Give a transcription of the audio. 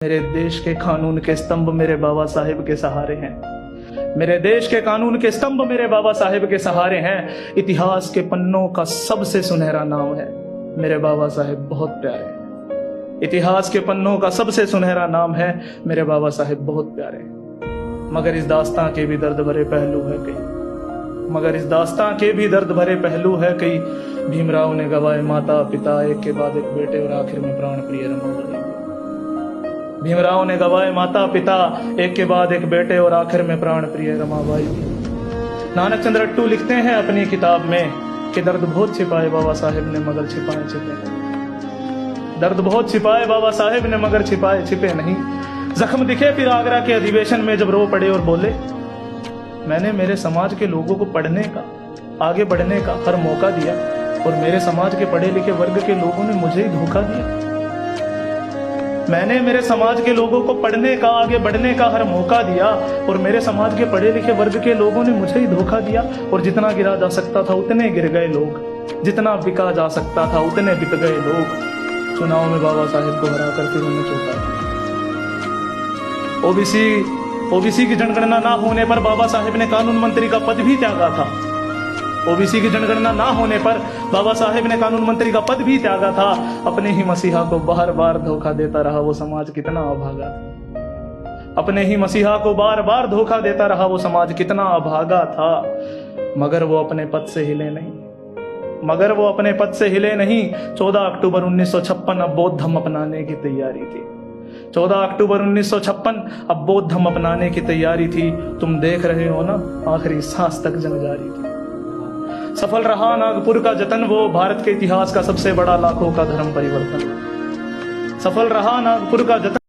मेरे देश के कानून के स्तंभ मेरे बाबा साहेब के सहारे हैं। मेरे देश के कानून के स्तंभ मेरे बाबा साहेब के सहारे हैं। इतिहास के पन्नों का सबसे सुनहरा नाम है मेरे बाबा साहेब बहुत प्यारे। इतिहास के पन्नों का सबसे सुनहरा नाम है मेरे बाबा साहेब बहुत प्यारे। मगर इस दास्तां के भी दर्द भरे पहलू है कई, मगर इस दास्तां के भी दर्द भरे पहलू है कई। भीमराव ने गवाए माता पिता, एक के बाद एक बेटे और आखिर में प्राण प्रिय रमाबाई। भीमराव ने गवाए माता पिता, एक के बाद एक बेटे और आखिर में प्राण प्रिय रमाबाई। नानक चंद्र अट्टू लिखते हैं अपनी किताब में कि दर्द बहुत छिपाए बाबा साहेब ने मगर छिपाए छिपे नहीं। दर्द बहुत छिपाए बाबा साहेब ने मगर छिपाए छिपे नहीं। जख्म दिखे फिर आगरा के अधिवेशन में जब रो पड़े और बोले, मैंने मेरे समाज के लोगों को पढ़ने का, आगे बढ़ने का हर मौका दिया और मेरे समाज के पढ़े लिखे वर्ग के लोगों ने मुझे ही धोखा दिया। मैंने मेरे समाज के लोगों को पढ़ने का, आगे बढ़ने का हर मौका दिया और मेरे समाज के पढ़े लिखे वर्ग के लोगों ने मुझे ही धोखा दिया। और जितना गिरा जा सकता था उतने गिर गए लोग, जितना बिका जा सकता था उतने बिक गए लोग। चुनाव में बाबा साहेब को हराकर फिर उन्हें चौंका दिया। ओबीसी की जनगणना ना होने पर बाबा साहेब ने कानून मंत्री का पद भी त्यागा था। ओबीसी की जनगणना ना होने पर बाबा साहेब ने कानून मंत्री का पद भी त्यागा था। अपने ही मसीहा को बार बार धोखा देता रहा वो समाज कितना अभागा था। अपने ही मसीहा को बार बार धोखा देता रहा वो समाज कितना अभागा था। मगर वो अपने पद से हिले नहीं, मगर वो अपने पद से हिले नहीं। 14 अक्टूबर 1956 अब बौद्ध धर्म अपनाने की तैयारी थी। 14 अक्टूबर 1956 अब बौद्ध धर्म अपनाने की तैयारी थी। तुम देख रहे हो ना, आखिरी सांस तक जंग जारी थी। सफल रहा नागपुर का जतन, वो भारत के इतिहास का सबसे बड़ा लाखों का धर्म परिवर्तन। सफल रहा नागपुर का जतन।